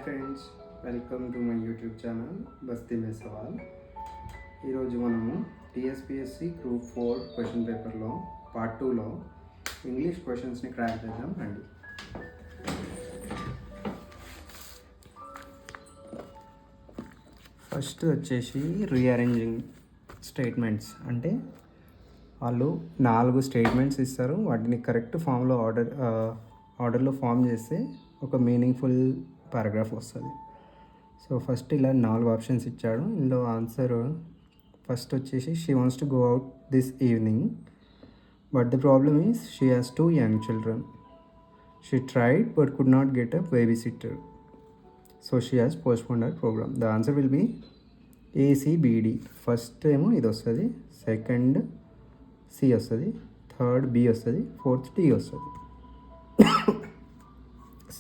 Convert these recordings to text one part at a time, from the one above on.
Friends, welcome to my YouTube channel బస్తీ మే సవాల్. ఈరోజు మనము టీఎస్పీఎస్సీ గ్రూప్ 4 క్వశ్చన్ పేపర్లో పార్ట్ 2లో ఇంగ్లీష్ క్వశ్చన్స్ని క్రాక్ చేద్దాం రండి. ఫస్ట్ వచ్చేసి రీఅరేంజింగ్ స్టేట్మెంట్స్, అంటే వాళ్ళు 4 స్టేట్మెంట్స్ ఇస్తారు. వాటిని కరెక్ట్ ఫామ్లో ఆర్డర్లో ఫామ్ చేస్తే ఒక మీనింగ్ఫుల్ పారాగ్రాఫ్ వస్తుంది. సో ఫస్ట్ ఇలా 4 ఆప్షన్స్ ఇచ్చాడు. ఇందులో ఆన్సర్ ఫస్ట్ వచ్చేసి she wants to go out this evening but the problem is she has 2 young children. She tried but could not get a babysitter, so she has postponed her programme. The answer will be A C B D. First ఏమో ఇది వస్తుంది, second C వస్తుంది, third B వస్తుంది, fourth D వస్తుంది.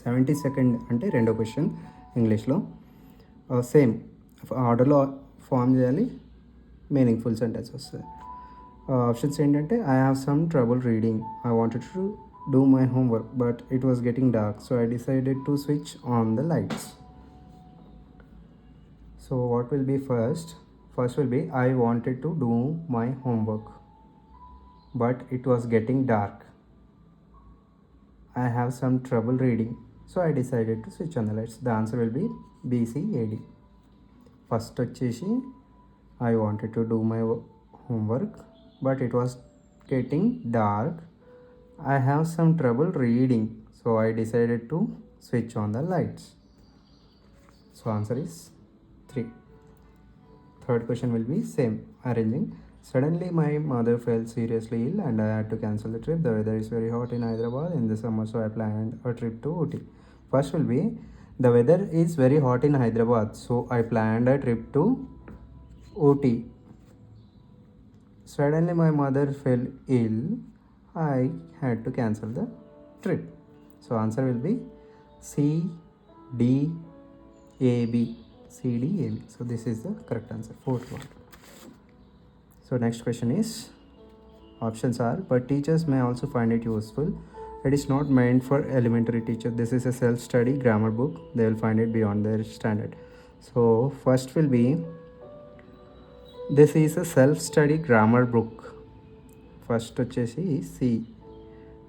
72nd అంటే రెండో question ఇంగ్లీష్లో same ఆర్డర్లో ఫామ్ చేయాలి, మీనింగ్ఫుల్ సెంటెన్స్ వస్తుంది. ఆప్షన్స్ ఏంటంటే I have some trouble reading, I wanted to do my homework but it was getting dark so I decided to switch on the lights. So what will be first will be I wanted to do my homework but it was getting dark. I have some trouble reading so I decided to switch on the lights. The answer will be BCAD. First వచ్చేసి I wanted to do my homework but it was getting dark. I have some trouble reading so I decided to switch on the lights. So answer is 3. Third question will be same, arranging. Suddenly my mother fell seriously ill and I had to cancel the trip. The weather is very hot in Hyderabad in the summer so I planned a trip to Ooty. First will be the weather is very hot in Hyderabad so I planned a trip to Ooty. Suddenly my mother fell ill, I had to cancel the trip. So answer will be CDAB. CDAB. So this is the correct answer, fourth one. So next question is, options are but teachers may also find it useful. It is not meant for elementary teachers. This is a self-study grammar book. They will find it beyond their standard. So first will be this is a self-study grammar book. First వచ్చేసి C.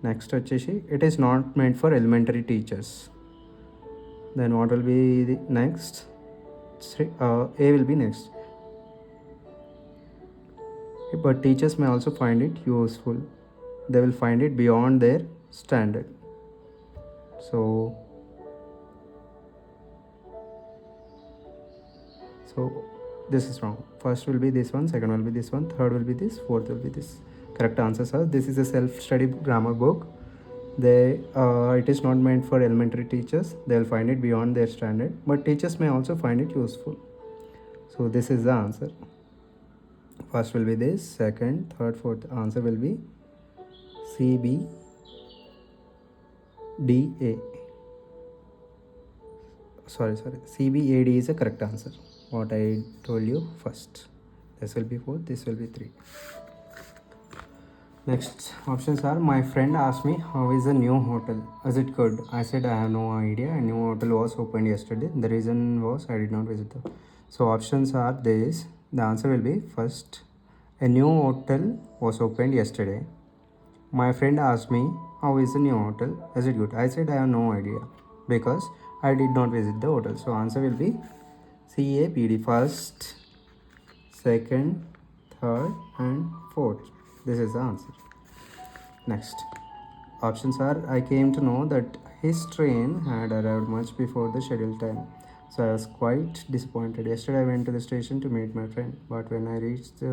Next వచ్చేసి it is not meant for elementary teachers. Then what will be the next? A will be next. But teachers may also find it useful. They will find it beyond their standard. So this is wrong. First will be this one, second will be this one, third will be this, fourth will be this. Correct answers are this is a self-study grammar book. It is not meant for elementary teachers. They will find it beyond their standard, but teachers may also find it useful. So this is the answer. First will be this, second, third, fourth. Answer will be CBDA. Sorry. CBAD is the correct answer. What I told you first. This will be 4, this will be 3. Next options are my friend asked me how is the new hotel, is it good? I said I have no idea. A new hotel was opened yesterday. The reason was I did not visit the. So options are this. The answer will be first, a new hotel was opened yesterday. My friend asked me how is the new hotel, is it good? I said I have no idea because I did not visit the hotel. So answer will be CAPD. First, second, third and fourth. This is the answer. Next options are I came to know that his train had arrived much before the scheduled time, so I was quite disappointed. Yesterday I went to the station to meet my friend, but when I reached the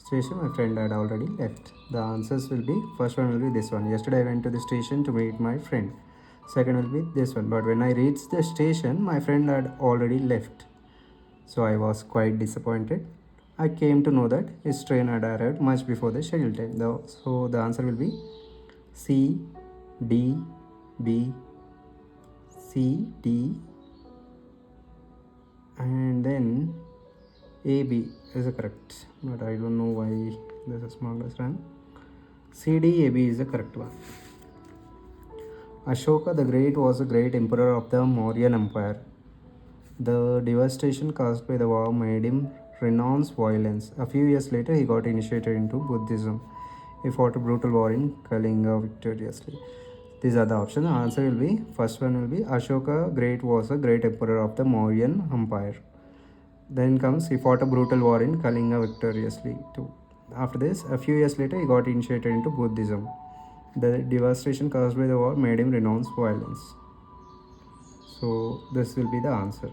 station my friend had already left. The answers will be first one will be this one, yesterday I went to the station to meet my friend. Second will be this one, but when I reached the station my friend had already left, so I was quite disappointed. I came to know that his train had arrived much before the scheduled time. So the answer will be C, D, B, C, D, and then A, B is the correct. But I don't know why this is marked as wrong. C, D, A, B is the correct one. Ashoka the Great was a great emperor of the Mauryan Empire. The devastation caused by the war made him renounce violence. A few years later, he got initiated into Buddhism. He fought a brutal war in Kalinga victoriously. These are the options. The answer will be first one will be Ashoka Great was a great emperor of the Mauryan Empire. Then comes he fought a brutal war in Kalinga victoriously too. After this, a few years later, he got initiated into Buddhism. The devastation caused by the war made him renounce violence. So this will be the answer.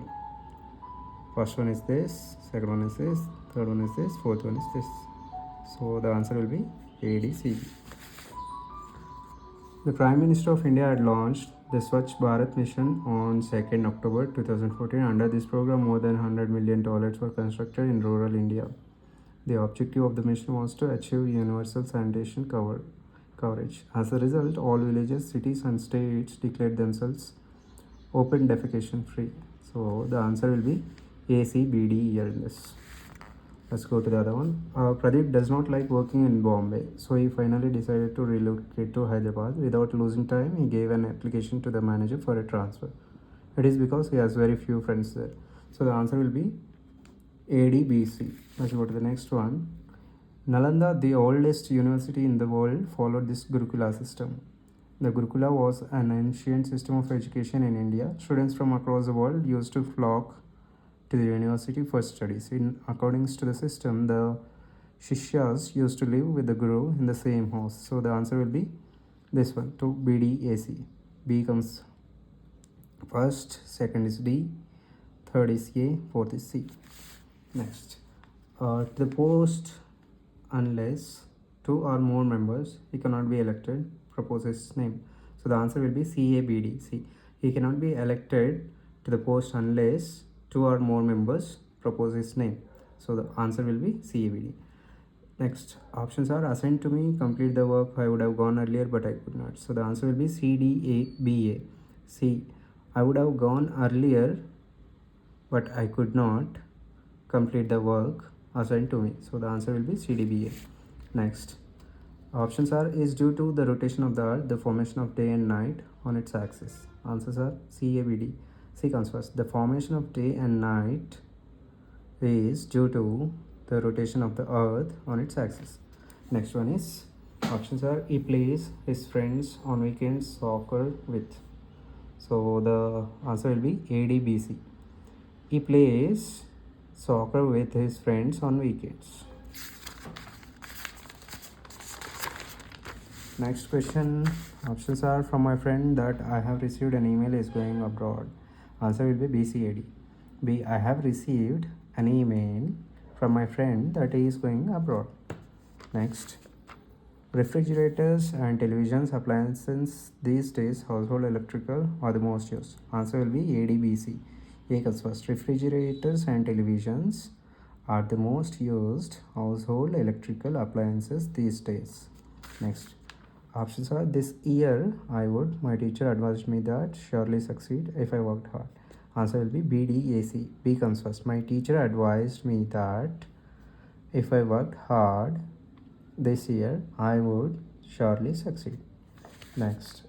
First one is this, second one is this, third one is this, fourth one is this. So the answer will be ADCB. The Prime Minister of India had launched the Swachh Bharat mission on 2nd October 2014. Under this program, more than 100 million toilets were constructed in rural India. The objective of the mission was to achieve universal sanitation coverage. As a result, all villages, cities, and states declared themselves open defecation free. So the answer will be ACBD here in this. Let's go to the other one. Pradeep does not like working in Bombay, so he finally decided to relocate to Hyderabad. Without losing time, he gave an application to the manager for a transfer. It is because he has very few friends there. So the answer will be ADBC. Let's go to the next one. Nalanda, the oldest university in the world, followed this Gurukula system. The Gurukula was an ancient system of education in India. Students from across the world used to flock to the university for studies. In accordance to the system, the Shishyas used to live with the Guru in the same house. So the answer will be this one, to BDAC. B comes first, second is D, third is A, fourth is C. Next, to the post, unless two or more members, he cannot be elected, propose his name. So the answer will be CABD. C. He cannot be elected to the post unless two or more members propose his name. So the answer will be CABD. Next, options are assigned to me, complete the work, I would have gone earlier but I could not. So the answer will be CDABA. C. I would have gone earlier but I could not complete the work assigned to me. So the answer will be CDBA. Next, options are is due to the rotation of the earth, the formation of day and night on its axis. Answers are CABD. C comes first. The formation of day and night is due to the rotation of the earth on its axis. Next one is options are he plays his friends on weekends soccer with. So the answer will be ADBC. He plays soccer with his friends on weekends. Next question, options are from my friend that I have received an email is going abroad. Answer will be BCAD. B. I have received an email from my friend that he is going abroad. Next, refrigerators and televisions appliances these days household electrical are the most used. Answer will be ADBC. A comes first. Refrigerators and televisions are the most used household electrical appliances these days. Next, options are this year my teacher advised me that surely succeed if I worked hard. Answer will be BDAC. B comes first. My teacher advised me that if I worked hard this year, I would surely succeed. Next,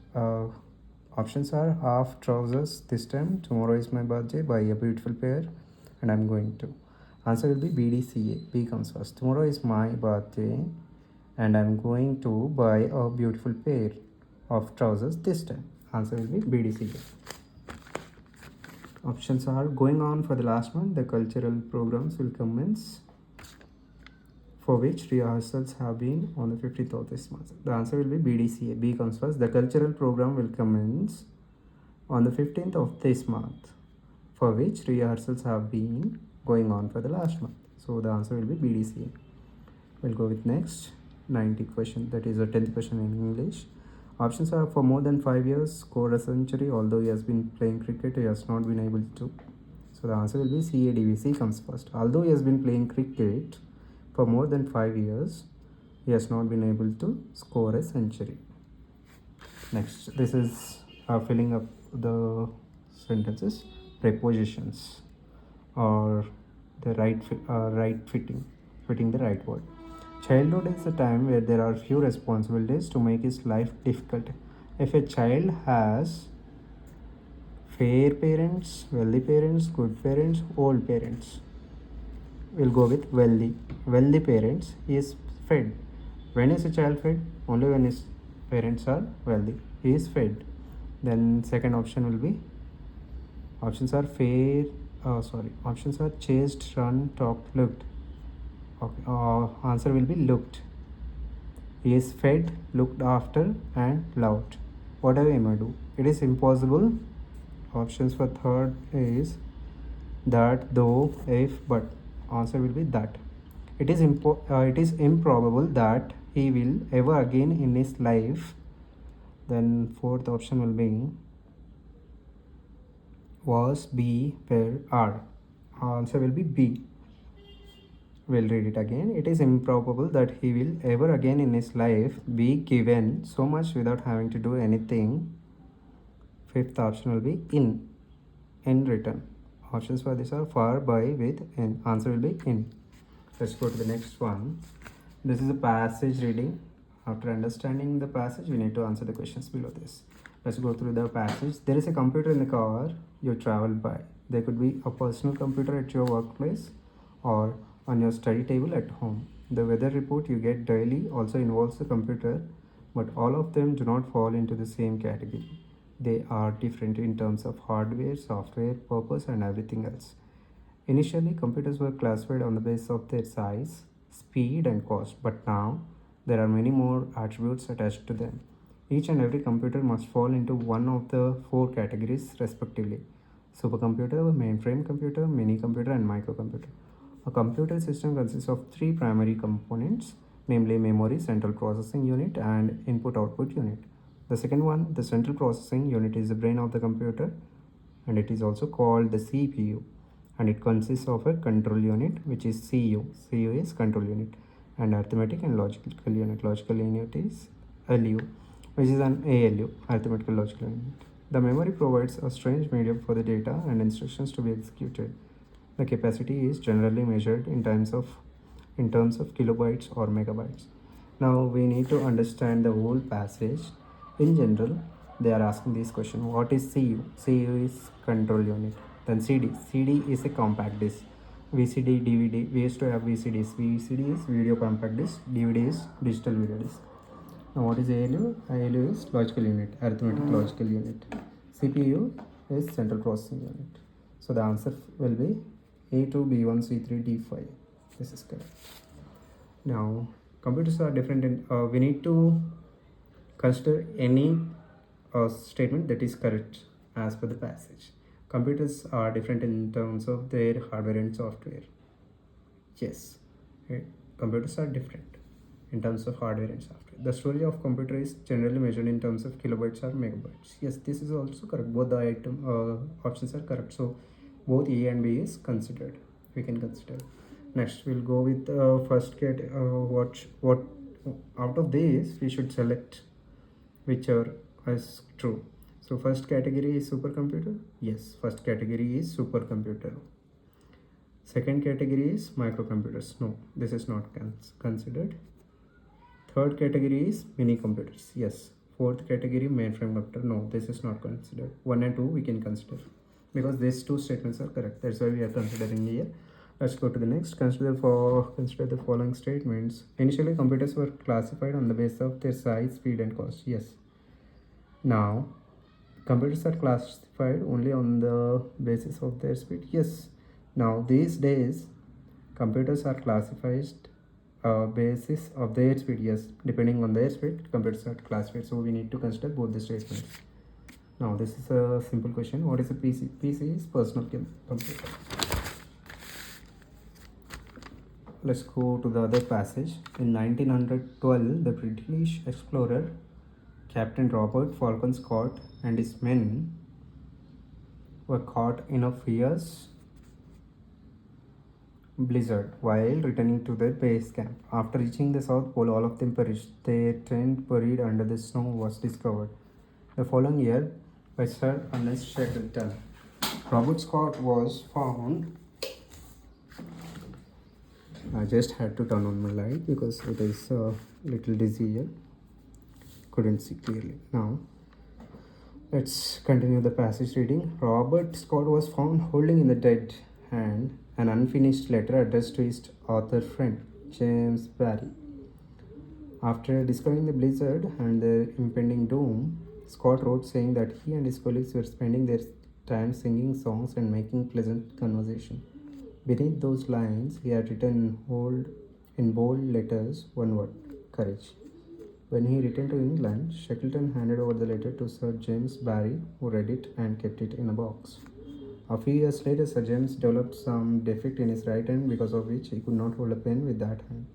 options are half trousers this time. Tomorrow is my birthday. Buy a beautiful pair, and I'm going to. Answer will be BDCA. B comes first. Tomorrow is my birthday, and I'm going to buy a beautiful pair of trousers this time. Answer will be BDCA. Options are going on for the last month. The cultural programs will commence, for which rehearsals have been on the 15th of this month. The answer will be BDCA. B comes first. The cultural program will commence on the 15th of this month, for which rehearsals have been going on for the last month. So the answer will be BDCA. We'll go with next 90th question, that is a 10th question in English. Options are for more than 5 years, scored a century, although he has been playing cricket, he has not been able to. So the answer will be CADBC comes first. Although he has been playing cricket for more than 5 years, he has not been able to score a century. Next, this is filling up the sentences. Prepositions or the fitting the right word. Childhood is a time where there are few responsibilities to make his life difficult. If a child has Fair parents, wealthy parents, good parents, old parents. We'll go with wealthy. Wealthy parents is fed. When is a child fed? Only when his parents are wealthy. He is fed. Then second option will be, options are fair. Options are chased, run, talked, looked. Okay. Answer will be looked. He is fed, looked after, and loved. Whatever he may do, it is impossible. Options for third is that, though, if, but. Answer will be that. It is improbable that he will ever again in his life. Then fourth option will be was, be, were, are. Answer will be B. We'll read it again. It is improbable that he will ever again in his life be given so much without having to do anything. Fifth option will be in return. Options for this are for, by, with, in. Answer will be in. Let's go to the next one. This is a passage reading. After understanding the passage, we need to answer the questions below this. Let's go through the passage. There is a computer in the car you travel by. There could be a personal computer at your workplace or on your study table at home. The weather report you get daily also involves the computer, but all of them do not fall into the same category. They are different in terms of hardware, software, purpose, and everything else. Initially, computers were classified on the basis of their size, speed, and cost, but now there are many more attributes attached to them. Each and every computer must fall into one of the four categories respectively: supercomputer, mainframe computer, mini computer, and microcomputer. A computer system consists of three primary components, namely memory, central processing unit, and input-output unit. The second one, the central processing unit, is the brain of the computer, and it is also called the CPU, and it consists of a control unit, which is CU. CU is control unit, and arithmetic and logical unit. Logical unit is LU, which is an ALU, arithmetical logical unit. The memory provides a strange medium for the data and instructions to be executed. The capacity is generally measured in terms of kilobytes or megabytes. Now we need to understand the whole passage. In general, they are asking this question: what is CU? CU is control unit. Then CD. CD is a compact disc. VCD, DVD. We used to have VCDs. VCD is video compact disc. DVD is digital video disc. Now what is ALU? ALU is logical unit, arithmetic logical unit. CPU is central processing unit. So the answer will be A2, B1, C3, D5. This is correct. Now computers are different in, we need to consider any statement that is correct as per the passage. Computers are different in terms of their hardware and software. Yes, computers are different in terms of hardware and software. The storage of computer is generally measured in terms of kilobytes or megabytes. Yes, this is also correct. Both the options are correct. So both A and B is considered. We can consider. Next, we'll go with first what out of these we should select whichever is true. So first category is supercomputer. Yes, first category is supercomputer. Second category is microcomputers. No, this is not considered. Third category is mini computers. Yes. Fourth category, mainframe computer. No, this is not considered. 1 and 2 we can consider because these two statements are correct. That's why we are considering here. Let's go to the next. Consider the following statements. Initially, computers were classified on the basis of their size, speed, and cost. Yes. Now, computers are classified only on the basis of their speed. Yes. Now, these days, computers are classified basis of their speed. Yes, depending on their speed, computers are classified. So we need to consider both the statements. Now, this is a simple question. What is a PC? PC is personal computer. Let's go to the other passage. In 1912, the British explorer Captain Robert Falcon Scott and his men were caught in a fierce blizzard while returning to their base camp. After reaching the South Pole, all of them perished. Their tent buried under the snow was discovered the following year by Sir Ernest Shackleton. Robert Scott was found. I just had to turn on my light because it is a little dizzy here. Couldn't see clearly. Now, Let's continue the passage reading. Robert Scott was found holding in the dead hand an unfinished letter addressed to his author friend, James Barrie. After discovering the blizzard and their impending doom, Scott wrote saying that he and his colleagues were spending their time singing songs and making pleasant conversation. Beneath those lines, he had written in bold letters one word: courage. When he returned to England, Shackleton handed over the letter to Sir James Barrie, who read it and kept it in a box. A few years later, Sir James developed some defect in his right hand, because of which he could not hold a pen with that hand.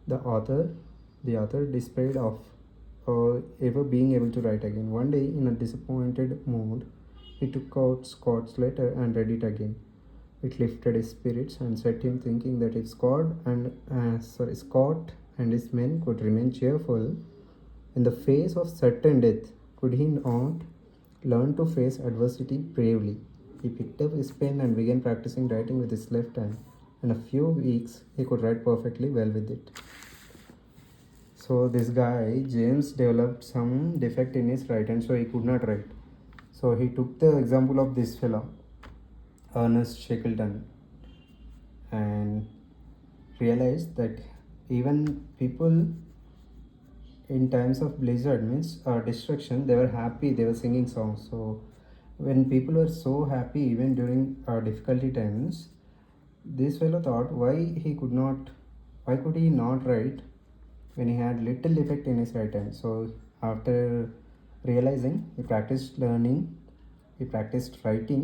The author, the author despaired of ever being able to write again. One day, in a disappointed mood, he took out Scott's letter and read it again. It lifted his spirits and set him thinking that if Scott and his men could remain cheerful in the face of certain death, could he not learn to face adversity bravely? He picked up his pen and began practicing writing with his left hand. In a few weeks, he could write perfectly well with it. So this guy, James, developed some defect in his right hand, so he could not write. So he took the example of this fellow, Ernest Shackleton, and realized that even people in times of blizzard, means destruction, they were happy, they were singing songs. So when people were so happy even during difficulty times, this fellow thought why could he not write when he had little defect in his right hand. So after realizing, he practiced writing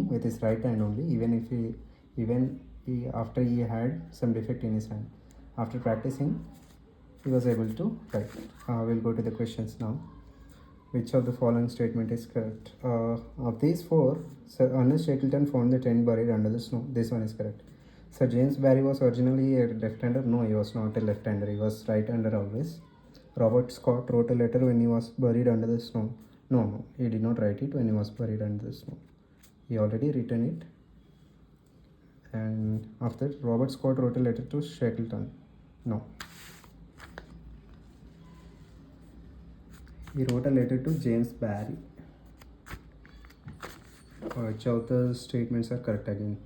with his right hand only, even he after he had some defect in his hand. After practicing, he was able to write. We'll go to the questions now. Which of the following statement is correct? Of these four, Sir Ernest Shackleton found the tent buried under the snow. This one is correct. Sir James Barrie was originally a left-hander. No, he was not a left-hander. He was right-hander always. Robert Scott wrote a letter when he was buried under the snow. No, he did not write it when he was buried under the snow. He already written it. And after, Robert Scott wrote a letter to Shackleton. No. He wrote a letter to James Barrie. Which of the statements are correct again?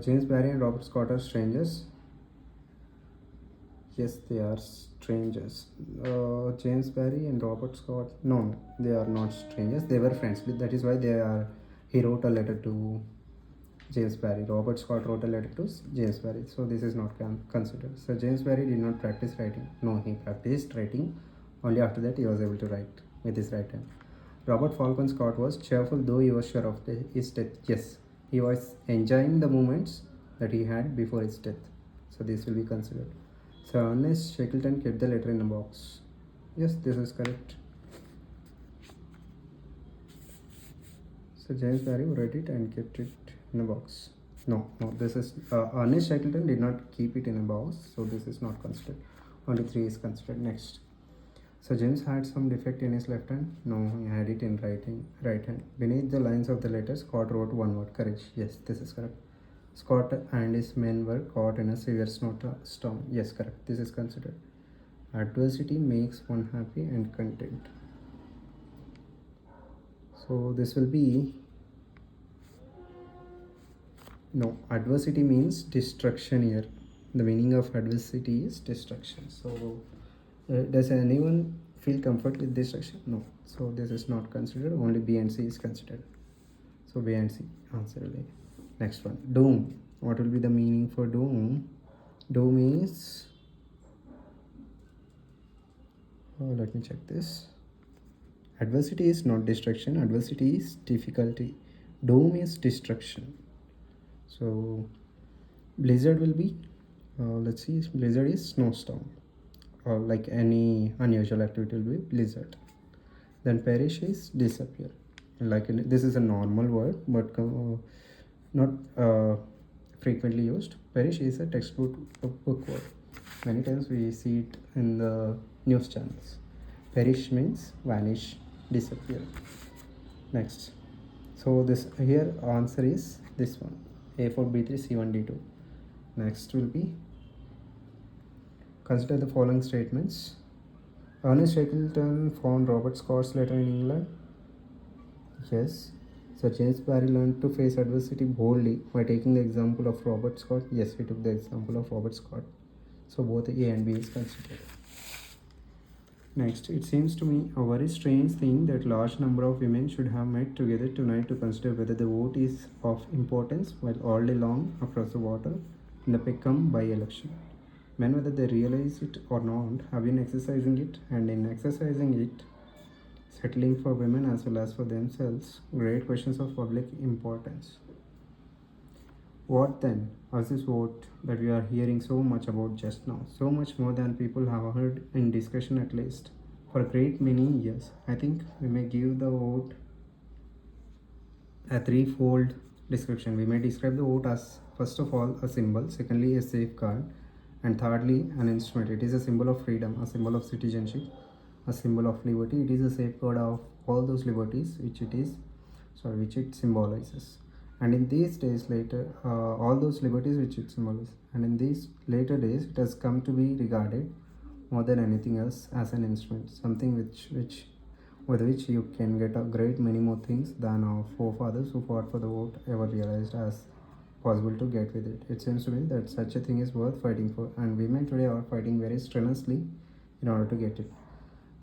James Barrie and Robert Scott are strangers. Yes, they are strangers. James Barrie and Robert Scott, no, they are not strangers. They were friends. That is why he wrote a letter to James Barrie. Robert Scott wrote a letter to James Barrie. So this is not considered. So James Barrie did not practice writing. No, he practiced writing. Only after that he was able to write with his right hand. Robert Falcon Scott was cheerful though he was sure of his death. Yes, he was enjoying the moments that he had before his death. So this will be considered. Sir Ernest Shackleton kept the letter in a box. Yes, this is correct. So James Barrie read it and kept it in a box. No, this is Ernest Shackleton did not keep it in a box, so this is not considered. Only 3 is considered. Next. So James had some defect in his left hand. No, he had it in right hand. Beneath the lines of the letter, Scott wrote one word: courage. Yes, this is correct. Scott and his men were caught in a severe snowstorm. Yes, correct. This is considered. Adversity makes one happy and content. So this will be no. Adversity means destruction here. The meaning of adversity is destruction. So does anyone feel comfort with destruction? No. So this is not considered. Only B and C is considered. So B and C answer will be. Next one, doom. What will be the meaning for doom? Doom is, let me check this. Adversity is not destruction. Adversity is difficulty. Doom is destruction. So blizzard will be, let's see, blizzard is snowstorm, or like any unusual activity will be blizzard. Then perish is disappear. Like this is a normal word, but not frequently used. Perish is a textbook book word. Many times we see it in the news channels. Perish means vanish, disappear. Next. So this here answer is this one. A4, B3, C1, D2. Next will be, consider the following statements. Ernest Shackleton found Robert Scott's letter in England. Yes. So James Barry learned to face adversity boldly by taking the example of Robert Scott. Yes, he took the example of Robert Scott. So both A and B is considered. Next, it seems to me a very strange thing that large number of women should have met together tonight to consider whether the vote is of importance while all day long across the water in the Peckham by-election. Men, whether they realize it or not, have been exercising it, and in exercising it, settling for women as well as for themselves, great questions of public importance. What then was this vote that we are hearing so much about just now? So much more than people have heard in discussion at least for a great many years. I think we may give the vote a threefold description. We may describe the vote as first of all a symbol, secondly a safeguard, and thirdly an instrument. It is a symbol of freedom, a symbol of citizenship, a symbol of liberty. It is a safeguard of all those liberties which it symbolizes. And in these days later, all those liberties which it symbolizes, and in these later days, it has come to be regarded more than anything else as an instrument, something which with which you can get a great many more things than our forefathers who fought for the vote ever realized as possible to get with it. It seems to me that such a thing is worth fighting for, and women today are fighting very strenuously in order to get it.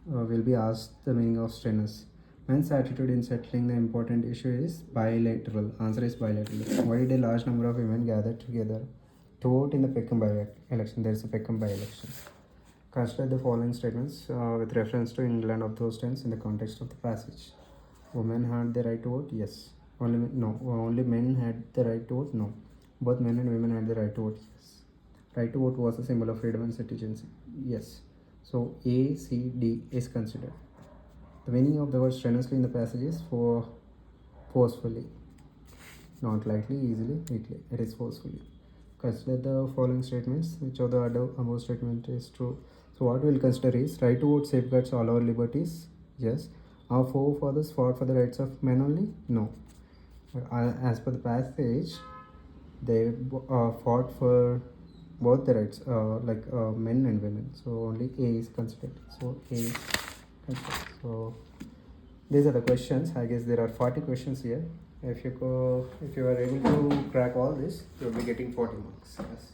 Will be asked the meaning of strenuous. Men's attitude in settling the important issue is bilateral. Answer is bilateral. Why did a large number of women gather together to vote in the Peckham by-election? There is a Peckham by-election. Consider the following statements with reference to England of those times in the context of the passage. Women had the right to vote? Yes. Only men had the right to vote? No. Both men and women had the right to vote? Yes. Right to vote was a symbol of freedom and citizenship? Yes. So A, C, D is considered. The meaning of the word strenuously in the passage is for forcefully, not lightly, easily, weakly. It is forcefully. Consider the following statements. Which of the above statement is true? So what we'll consider is right to vote safeguards all our liberties. Yes. Our forefathers fought for the rights of men only? No. As per the passage, they fought for both the rights, men and women. So only A is considered. So A is considered. So these are the questions. I guess there are 40 questions here. If you are able to crack all this, you will be getting 40 marks. Yes.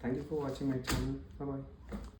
Thank you for watching my channel. Bye bye.